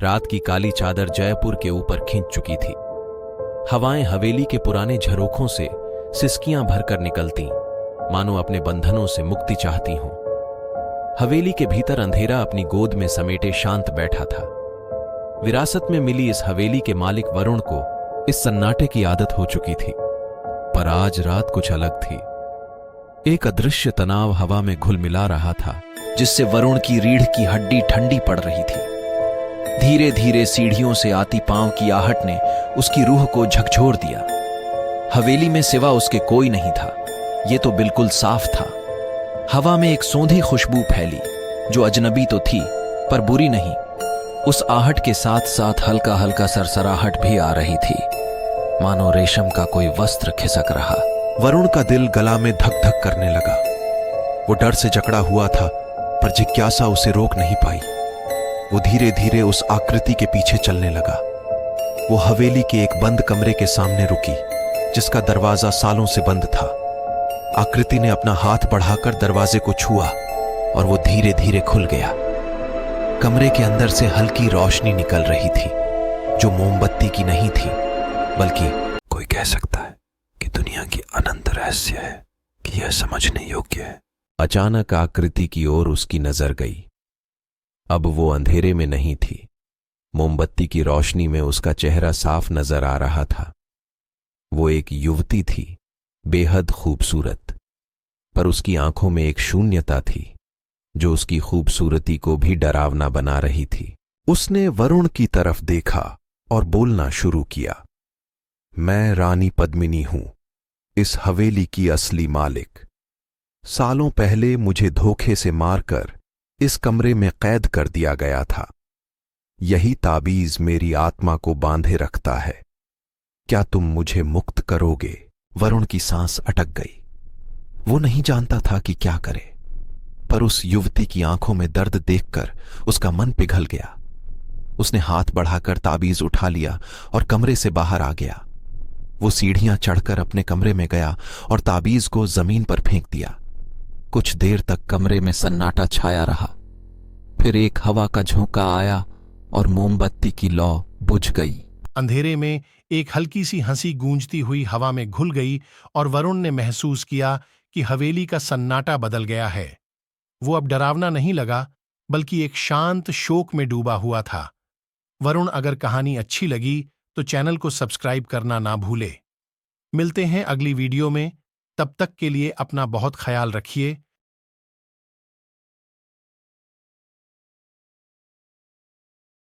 रात की काली चादर जयपुर के ऊपर खींच चुकी थी। हवाएं हवेली के पुराने झरोखों से सिसकियां भरकर निकलती, मानो अपने बंधनों से मुक्ति चाहती हों। हवेली के भीतर अंधेरा अपनी गोद में समेटे शांत बैठा था। विरासत में मिली इस हवेली के मालिक वरुण को इस सन्नाटे की आदत हो चुकी थी, पर आज रात कुछ अलग थी। एक अदृश्य तनाव हवा में घुल मिला रहा था, जिससे वरुण की रीढ़ की हड्डी ठंडी पड़ रही थी। धीरे धीरे सीढ़ियों से आती पांव की आहट ने उसकी रूह को झकझोर दिया। हवेली में सिवा उसके कोई नहीं था, यह तो बिल्कुल साफ था। हवा में एक सौंधी खुशबू फैली, जो अजनबी तो थी पर बुरी नहीं। उस आहट के साथ साथ हल्का हल्का सरसराहट भी आ रही थी, मानो रेशम का कोई वस्त्र खिसक रहा। वरुण का दिल गला में धक धक करने लगा। वो डर से जकड़ा हुआ था, पर जिज्ञासा उसे रोक नहीं पाई। वो धीरे धीरे उस आकृति के पीछे चलने लगा। वो हवेली के एक बंद कमरे के सामने रुकी, जिसका दरवाजा सालों से बंद था। आकृति ने अपना हाथ बढ़ाकर दरवाजे को छुआ और वो धीरे धीरे खुल गया। कमरे के अंदर से हल्की रोशनी निकल रही थी, जो मोमबत्ती की नहीं थी, बल्कि कोई कह सकता है कि दुनिया की अनंत रहस्य है कि यह समझने योग्य है। अचानक आकृति की ओर उसकी नजर गई। अब वो अंधेरे में नहीं थी। मोमबत्ती की रोशनी में उसका चेहरा साफ नजर आ रहा था। वो एक युवती थी, बेहद खूबसूरत, पर उसकी आंखों में एक शून्यता थी, जो उसकी खूबसूरती को भी डरावना बना रही थी। उसने वरुण की तरफ देखा और बोलना शुरू किया। मैं रानी पद्मिनी हूं, इस हवेली की असली मालिक। सालों पहले मुझे धोखे से मारकर इस कमरे में कैद कर दिया गया था। यही ताबीज मेरी आत्मा को बांधे रखता है। क्या तुम मुझे मुक्त करोगे? वरुण की सांस अटक गई। वो नहीं जानता था कि क्या करे, पर उस युवती की आंखों में दर्द देखकर उसका मन पिघल गया। उसने हाथ बढ़ाकर ताबीज उठा लिया और कमरे से बाहर आ गया। वो सीढ़ियां चढ़कर अपने कमरे में गया और ताबीज को जमीन पर फेंक दिया। कुछ देर तक कमरे में सन्नाटा छाया रहा। फिर एक हवा का झोंका आया और मोमबत्ती की लौ बुझ गई। अंधेरे में एक हल्की सी हंसी गूंजती हुई हवा में घुल गई और वरुण ने महसूस किया कि हवेली का सन्नाटा बदल गया है। वो अब डरावना नहीं लगा, बल्कि एक शांत शोक में डूबा हुआ था। वरुण, अगर कहानी अच्छी लगी तो चैनल को सब्सक्राइब करना ना भूले। मिलते हैं अगली वीडियो में। तब तक के लिए अपना बहुत ख्याल रखिए।